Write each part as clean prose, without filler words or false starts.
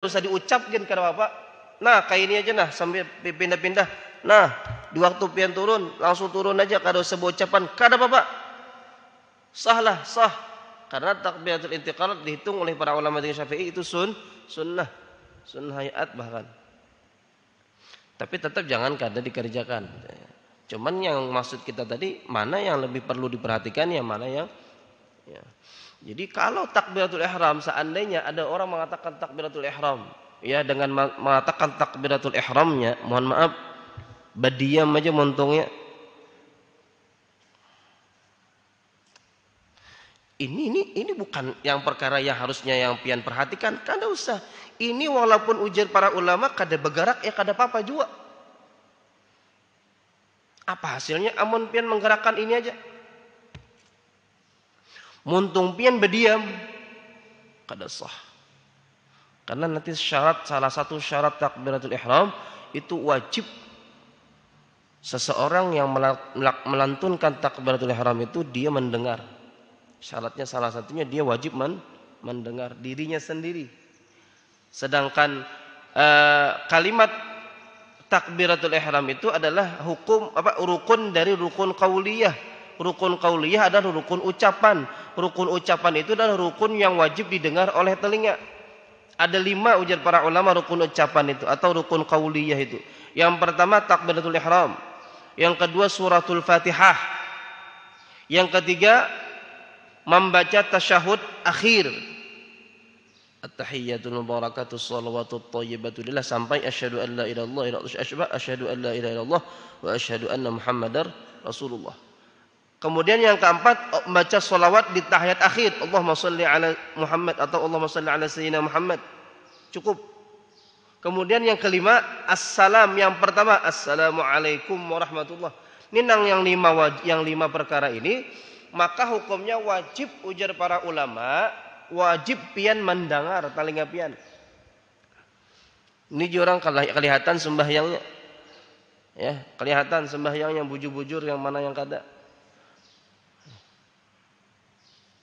usah diucapkan ke bapak. Nah, kayak ini aja nah sambil pindah-pindah. Nah, di waktu pian turun langsung turun aja kada usah ucapan kada bapak. Sahlah, sah. Karena takbiratul intiqal dihitung oleh para ulama dengan Syafi'i itu sunnah. Sunnah hayat bahkan. Tapi tetap jangan kada dikerjakan. Cuman yang maksud kita tadi mana yang lebih perlu diperhatikan, yang mana yang ya. Jadi kalau takbiratul ihram seandainya ada orang mengatakan takbiratul ihram, ya dengan mengatakan takbiratul ihramnya, mohon maaf, berdiam aja montongnya. Ini bukan yang perkara yang harusnya yang pian perhatikan, kada usah. Ini walaupun ujar para ulama kada bergerak ya kada apa-apa juga. Apa hasilnya? Amun pian menggerakkan ini aja. Muntung pian berdiam kada sah. Karena nanti salah satu syarat takbiratul ihram itu wajib seseorang yang melantunkan takbiratul ihram itu dia mendengar. Syaratnya salah satunya dia wajib mendengar dirinya sendiri. Sedangkan kalimat takbiratul ihram itu adalah rukun dari rukun qauliyah. Rukun qauliyah adalah rukun ucapan. Rukun ucapan itu adalah rukun yang wajib didengar oleh telinga. Ada 5 ujar para ulama rukun ucapan itu atau rukun qauliyah itu. Yang pertama takbiratul ihram. Yang kedua suratul Fatihah. Yang ketiga membaca tasyahud akhir. At-tahiyyatul mubarakatus shalawatut thayyibatu lillah sampai asyhadu an la ilaha illallah asyhadu an la ilaha illallah wa asyhadu anna muhammadar rasulullah. Kemudian yang keempat membaca sholawat di tahiyat akhir. Allahumma shalli ala Muhammad atau Allahumma shalli ala sayyidina Muhammad. Cukup. Kemudian yang kelima assalam. Yang pertama assalamualaikum warahmatullah. Ini yang 5 perkara ini maka hukumnya wajib ujar para ulama, wajib pian mendengar telinga pian. Ini orang kelihatan sembahyangnya. Ya, kelihatan sembahyang yang bujur-bujur yang mana yang kada.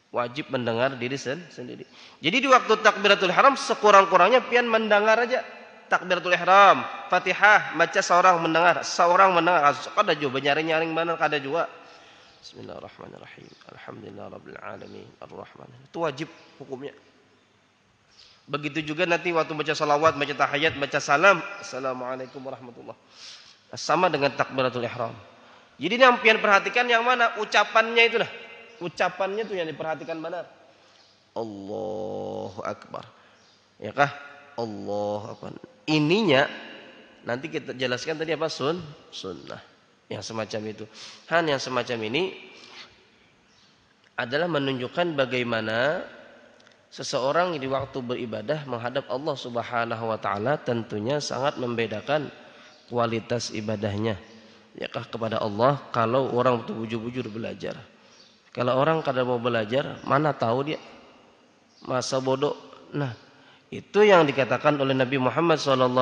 Wajib mendengar diri sendiri. Jadi di waktu takbiratul ihram sekurang-kurangnya pian mendengar aja. Takbiratul ihram, Fatihah, baca seorang mendengar. Kada juga nyaring-nyaring mana kada juga. Bismillahirrahmanirrahim. Alhamdulillahirabbil alamin. Arrahmanirrahim. Itu wajib hukumnya. Begitu juga nanti waktu baca salawat, baca tahiyat, baca salam, assalamualaikum warahmatullah. Sama dengan takbiratul ihram. Jadi yang pian perhatikan yang mana? Ucapannya itu dah. Ucapannya itu yang diperhatikan benar. Allahu akbar. Ya kah? Allahu akbar. Ininya nanti kita jelaskan tadi apa? Sunnah. Yang semacam itu. Yang semacam ini adalah menunjukkan bagaimana seseorang di waktu beribadah menghadap Allah Subhanahu wa taala tentunya sangat membedakan kualitas ibadahnya. Yakah kepada Allah kalau orang bujur-bujur belajar. Kalau orang kada mau belajar, mana tahu dia masa bodoh. Nah, itu yang dikatakan oleh Nabi Muhammad SAW,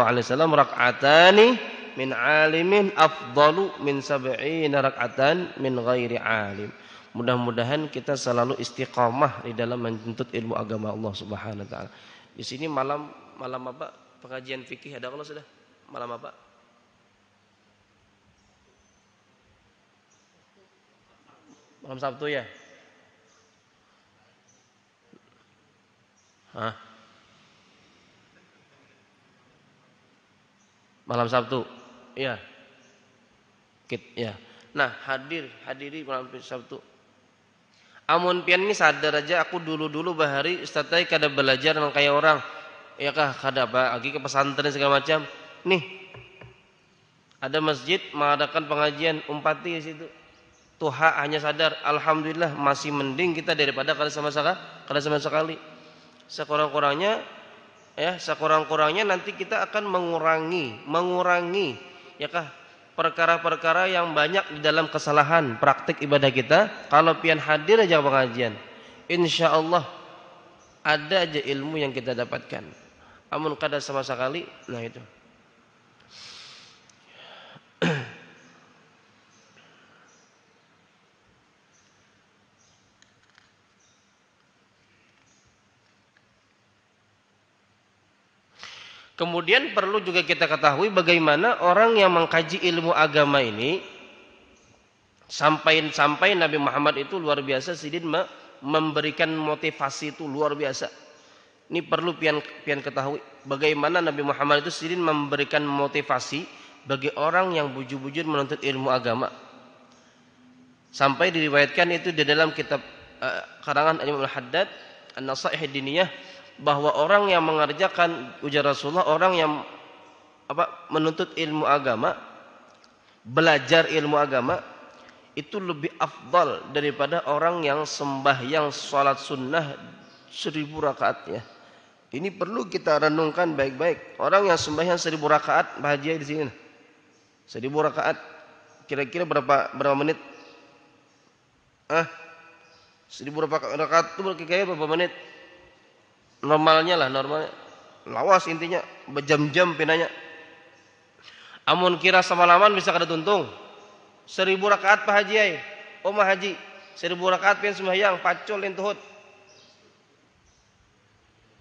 rak'atani min alimin afdalu min sab'ina rak'atan min ghairi alim. Mudah-mudahan kita selalu istiqamah di dalam menuntut ilmu agama Allah Subhanahu wa taala. Di sini malam apa? Pengajian fikih ada kalau sudah? Malam apa? Malam Sabtu ya? Malam Sabtu. Iya. Ya. Nah, hadiri malam Sabtu. Amun pian ini sadar aja aku dulu bahari Ustaz tadi kada belajar nang kayak orang. Ya kah kada apa lagi ke pesantren segala macam. Nih. Ada masjid mengadakan pengajian umpati di situ. Tuha hanya sadar, alhamdulillah masih mending kita daripada kada sama sekali. Sekurang-kurangnya nanti kita akan mengurangi ya kah perkara-perkara yang banyak di dalam kesalahan praktik ibadah kita kalau pian hadir aja pengajian. Insyaallah ada aja ilmu yang kita dapatkan. Amun kada sama sekali, nah itu. Kemudian perlu juga kita ketahui bagaimana orang yang mengkaji ilmu agama ini sampai Nabi Muhammad itu luar biasa sidin memberikan motivasi itu luar biasa. Ini perlu pian ketahui bagaimana Nabi Muhammad itu sidin memberikan motivasi bagi orang yang bujur-bujur menuntut ilmu agama. Sampai diriwayatkan itu di dalam kitab karangan Imam Al-Haddad An-Nasaih Diniyah bahwa orang yang mengerjakan ujar Rasulullah, orang yang menuntut ilmu agama, belajar ilmu agama itu lebih afdal daripada orang yang sembahyang salat sunnah 1000 rakaat ya. Ini perlu kita renungkan baik-baik. Orang yang sembahyang 1000 rakaat, Pak Haji di sini. 1000 rakaat kira-kira berapa menit? 1000 rakaat itu kira-kira berapa menit? Normalnya lah, normalnya. Lawas intinya, berjam-jam pinanya. Amun kira semalaman bisa kada tuntung. 1000 rakaat Pak Haji ai. Mah Haji, 1000 rakaat pian sembahyang, pacul entuhut.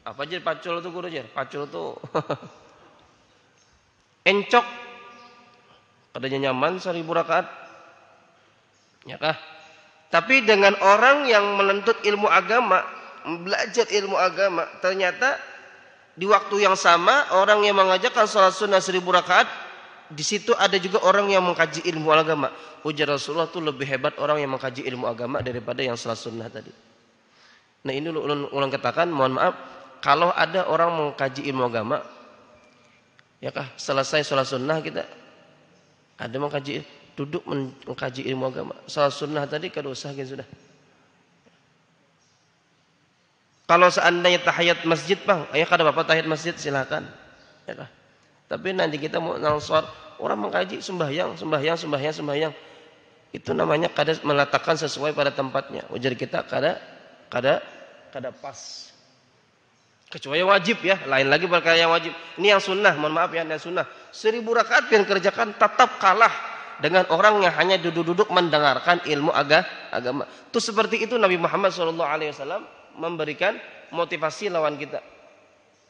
Apa aja pacul itu guru aja? Pacul itu encok. Kadanya nyaman 1000 rakaat. Ya kah? Tapi dengan orang yang menuntut ilmu agama, belajar ilmu agama, ternyata di waktu yang sama orang yang mengajarkan salat sunnah 1000 rakaat, di situ ada juga orang yang mengkaji ilmu agama. Ujar Rasulullah itu lebih hebat orang yang mengkaji ilmu agama daripada yang salat sunnah tadi. Nah ini ulang katakan, mohon maaf, kalau ada orang mengkaji ilmu agama, ya kah selesai salat sunnah kita ada mengkaji, duduk mengkaji ilmu agama. Salat sunnah tadi kada usah gitu sudah. Kalau seandainya tahiyat masjid bang, ayah kada apa-apa tahiyat masjid silakan, ya kah? Tapi nanti kita mau nangsor orang mengkaji sembahyang, itu namanya kada meletakkan sesuai pada tempatnya. Ujar kita kada pas. Kecuali yang wajib ya, lain lagi perkara yang wajib. Ini yang sunnah, mohon maaf ya, yang sunnah. 1000 rakaat yang kerjakan tetap kalah dengan orang yang hanya duduk-duduk mendengarkan ilmu agama. Itu seperti itu Nabi Muhammad SAW memberikan motivasi lawan kita.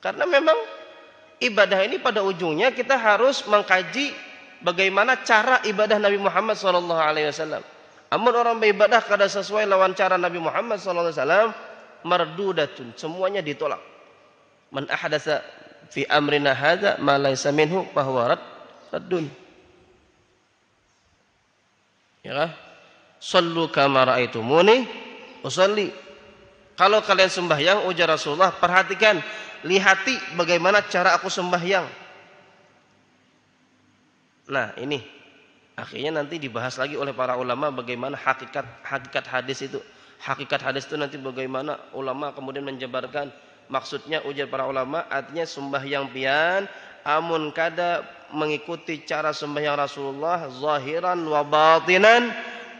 Karena memang ibadah ini pada ujungnya kita harus mengkaji bagaimana cara ibadah Nabi Muhammad SAW. Amun orang beribadah kada sesuai lawan cara Nabi Muhammad SAW, mardudatun, semuanya ditolak. Man ahdatsa fi amrina hadza ma laysa minhu fahuwa raddun. Ya, sallu kama raaitumuni usalli. Kalau kalian sembahyang, ujar Rasulullah, perhatikan, lihati bagaimana cara aku sembahyang. Nah, ini akhirnya nanti dibahas lagi oleh para ulama bagaimana hakikat hadis itu. Hakikat hadis itu nanti bagaimana ulama kemudian menjabarkan. Maksudnya ujar para ulama artinya sembahyang pian amun kada mengikuti cara sembahyang Rasulullah zahiran wa batinan,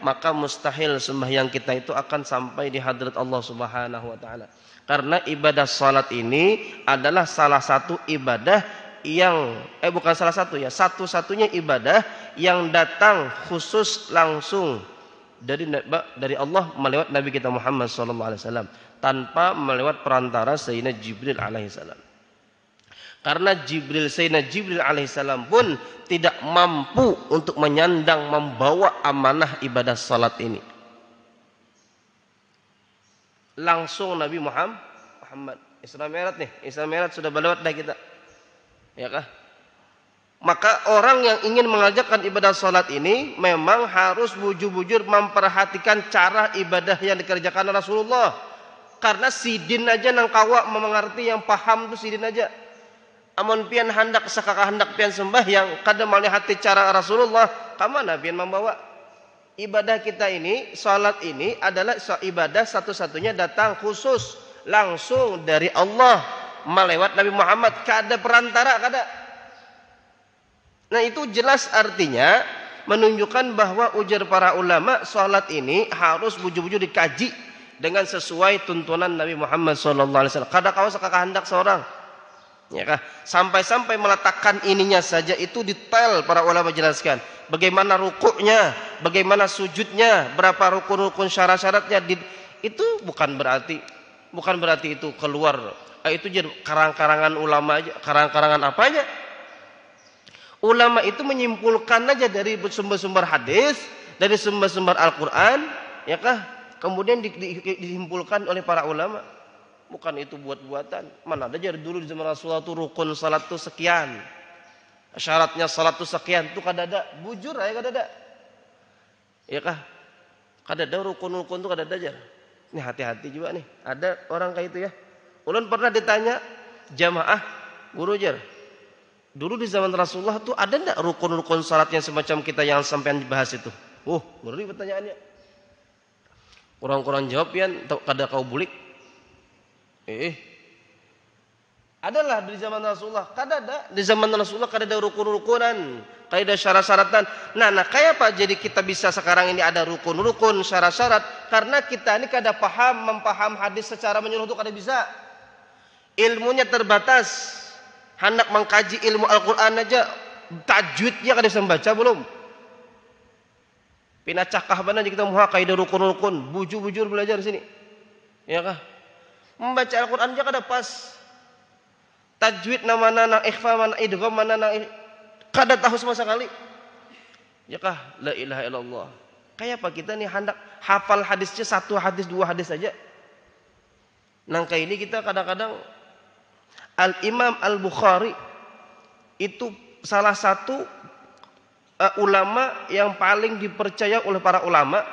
maka mustahil sembahyang kita itu akan sampai di hadrat Allah Subhanahu wa taala. Karena ibadah salat ini adalah salah satu ibadah yang bukan salah satu ya, satu-satunya ibadah yang datang khusus langsung dari Allah melewat Nabi kita Muhammad sallallahu alaihi wasallam tanpa melewat perantara Sayyidina Jibril alaihissalam. Karena Sayyidina Jibril alaihissalam pun tidak mampu untuk menyandang membawa amanah ibadah salat ini. Langsung Nabi Muhammad Isra Mi'raj nih, Isra Mi'raj sudah berlewat dah kita. Ya kah? Maka orang yang ingin mengajarkan ibadah salat ini memang harus bujur-bujur memperhatikan cara ibadah yang dikerjakan Rasulullah. Karena sidin aja nang kawa mengerti yang paham tu sidin aja. Amun pian hendak sakaka hendak pian sembahyang kada melihat cara Rasulullah, kamana pian membawa? Ibadah kita ini, salat ini adalah ibadah satu-satunya datang khusus langsung dari Allah melewat Nabi Muhammad, kada perantara, kada. Nah, itu jelas artinya menunjukkan bahwa ujar para ulama salat ini harus bujur-bujur dikaji dengan sesuai tuntunan Nabi Muhammad SAW. Kada kau sekehendak seorang, ya kah? Sampai-sampai meletakkan ininya saja itu detail para ulama jelaskan. Bagaimana rukuknya, bagaimana sujudnya, berapa rukun-rukun syarat-syaratnya. Itu bukan berarti itu keluar itu jadi karang-karangan ulama aja, karang-karangan apa aja. Ulama itu menyimpulkan aja dari sumber-sumber hadis, dari sumber-sumber Al-Qur'an, ya kah? Kemudian disimpulkan oleh para ulama. Bukan itu buat-buatan. Mana ada dari dulu di zaman Rasulullah itu rukun salat itu sekian. Syaratnya salat itu sekian. Itu kadada, bujur aja kadada. Ya kah? Kadada rukun-rukun itu kadada aja. Ini hati-hati juga nih. Ada orang kayak itu ya. Ulun pernah ditanya jamaah guru jar. Dulu di zaman Rasulullah tuh ada enggak rukun-rukun salatnya semacam kita yang sampean dibahas itu? Ngeri pertanyaannya. Kurang-kurang jawab ya, kada kau bulik. Adalah di zaman Rasulullah. Kada ada di zaman Rasulullah, kada ada rukun-rukunan, kada ada syarat-syaratan. Nah, kayak apa jadi kita bisa sekarang ini ada rukun-rukun, syarat-syarat? Karena kita ini kada mempaham hadis secara menyeluruh itu kada bisa. Ilmunya terbatas. Hendak mengkaji ilmu Al-Qur'an aja tajwidnya kada bisa membaca belum. Pina cakah bana kita muha kaidah rukun-rukun, bujur-bujur belajar sini. Ya kah? Membaca Al-Qur'an aja kada pas. Tajwid mana nang ikhfa mana idgham mana nang kada tahu sama sekali. Ya kah? La ilaha illallah. Kayak apa kita nih hendak hafal hadisnya satu hadis dua hadis saja. Nang kayak ini kita kadang-kadang Al-Imam Al-Bukhari itu salah satu ulama yang paling dipercaya oleh para ulama,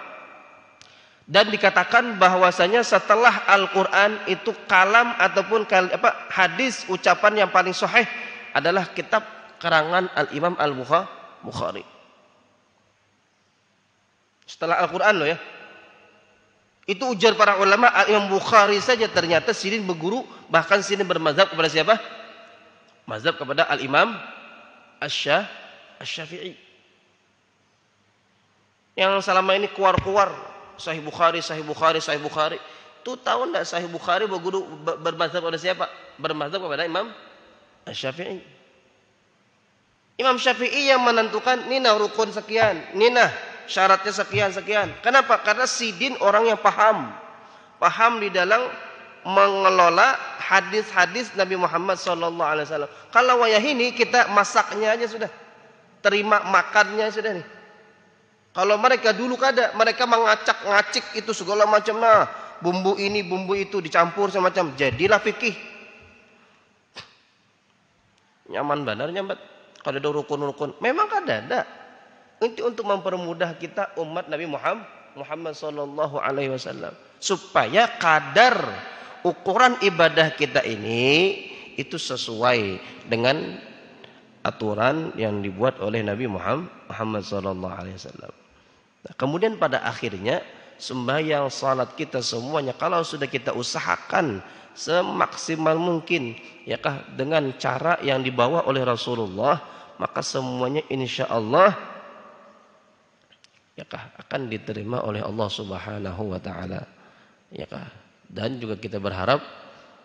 dan dikatakan bahwasanya setelah Al-Qur'an itu kalam ataupun hadis ucapan yang paling sahih adalah kitab karangan Al-Imam Al-Bukhari. Setelah Al-Qur'an loh ya. Itu ujar para ulama, Imam Bukhari saja ternyata sini berguru, bahkan sini bermazhab kepada siapa? Mazhab kepada Al-Imam Asy-Syafi'i. Yang selama ini keluar-keluar Sahih Bukhari. Itu tahu enggak Sahih Bukhari berguru bermazhab kepada siapa? Bermazhab kepada Imam Asy-Syafi'i. Imam Syafi'i yang menentukan nina rukun sekian, nina syaratnya sekian. Kenapa? Karena sidin orang yang paham di dalam mengelola hadis-hadis Nabi Muhammad SAW. Kalau wayah ini kita masaknya aja sudah, terima makannya sudah nih. Kalau mereka dulu mereka mengacak-ngacik itu segala macam. Nah, bumbu ini, bumbu itu dicampur semacam, jadilah fikih. Nyaman benar nyambat. Kalau ada rukun-rukun, memang ada. Untuk mempermudah kita umat Nabi Muhammad sallallahu alaihi wasallam supaya kadar ukuran ibadah kita ini itu sesuai dengan aturan yang dibuat oleh Nabi Muhammad sallallahu alaihi wasallam. Nah, kemudian pada akhirnya sembahyang salat kita semuanya kalau sudah kita usahakan semaksimal mungkin ya kah dengan cara yang dibawa oleh Rasulullah, maka semuanya insyaallah ya kah akan diterima oleh Allah Subhanahu wa taala. Ya kah? Dan juga kita berharap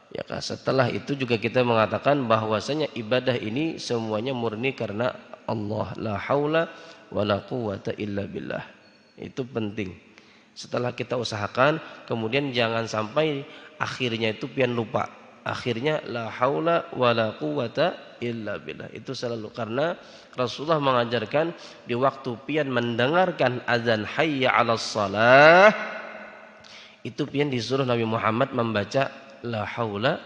ya kah setelah itu juga kita mengatakan bahwasanya ibadah ini semuanya murni karena Allah, la haula wala quwata illa billah. Itu penting. Setelah kita usahakan, kemudian jangan sampai akhirnya itu pian lupa. Akhirnya la haula wala quwata illa billah. Itu selalu karena Rasulullah mengajarkan di waktu pian mendengarkan azan hayya 'alas shalah, itu pian disuruh Nabi Muhammad membaca la haula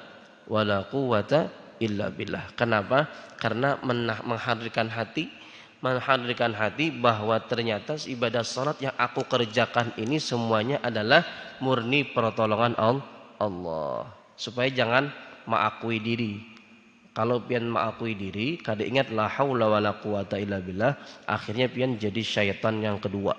wala quwata illa billah. Kenapa? Karena menghadirkan hati bahwa ternyata ibadah salat yang aku kerjakan ini semuanya adalah murni pertolongan Allah. Supaya jangan mengakui diri. Kalau pian mengakui diri, kada ingat la haula wala quwata illa billah, akhirnya pian jadi syaitan yang kedua.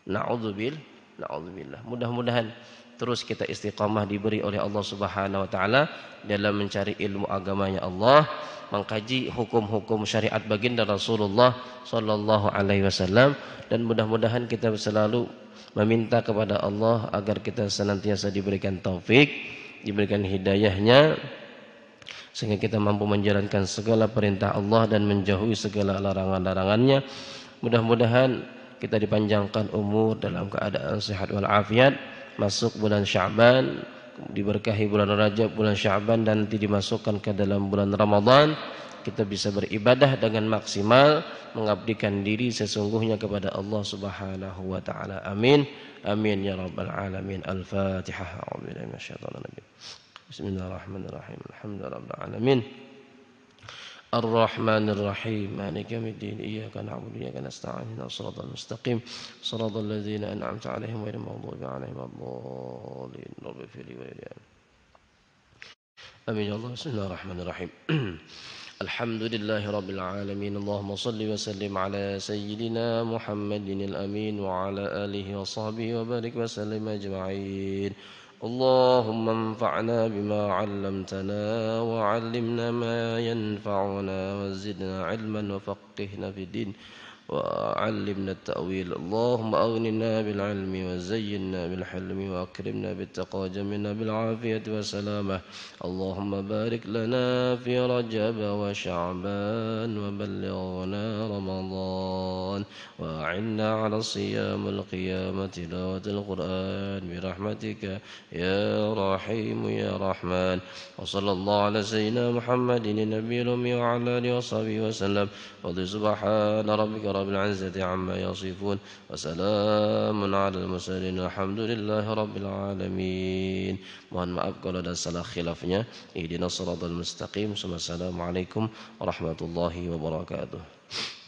Na'udzubillah. Mudah-mudahan terus kita istiqamah diberi oleh Allah Subhanahu wa taala dalam mencari ilmu agamanya Allah, mengkaji hukum-hukum syariat baginda Rasulullah sallallahu alaihi wasallam, dan mudah-mudahan kita selalu meminta kepada Allah agar kita senantiasa diberikan taufik, diberikan hidayahnya, sehingga kita mampu menjalankan segala perintah Allah dan menjauhi segala larangan-larangannya. Mudah-mudahan kita dipanjangkan umur dalam keadaan sehat walafiat, masuk bulan Sya'ban, diberkahi bulan Rajab, bulan Sya'ban, dan nanti dimasukkan ke dalam bulan Ramadan, kita bisa beribadah dengan maksimal, mengabdikan diri sesungguhnya kepada Allah Subhanahu wa taala. Amin. Amin ya rabbal alamin. Al-Fatihah. A'udzubillahi minasyaitonir rajim. Bismillahirrahmanirrahim. Alhamdulillahirabbil alamin. الرحمن الرحيم مالك يوم الدين إياك نعبد وإياك نستعين اهدنا الصراط المستقيم صراط الذين أنعمت عليهم غير المغضوب عليهم ولا الضالين رب اغفر لي ولوالدي آمين يا الله. بسم الله الرحمن الرحيم. الحمد لله رب العالمين. اللهم صل وسلم على سيدنا محمد الأمين وعلى آله وصحبه وبارك وسلم أجمعين. اللهم انفعنا بما علمتنا وعلمنا ما ينفعنا وزدنا علما وفقهنا في الدين وعلمنا التأويل. اللهم أغننا بالعلم وزينا بالحلم وأكرمنا بالتقوى جملنا بالعافية والسلامة. اللهم بارك لنا في رجب وشعبان وبلغنا رمضان وأعنا على الصيام والقيام تلاوة القرآن برحمتك يا رحيم يا رحمن. وصلى الله على سيدنا محمد النبي الأمي وعلى آله وصحبه وسلم. سبحان ربك رب العزة عما يصفون وسلام على المرسلين والحمد لله رب العالمين. Mohon maaf kalau ada salah khilafnya. Ihdinas siratal mustaqim. Assalamualaikum warahmatullahi wabarakatuh.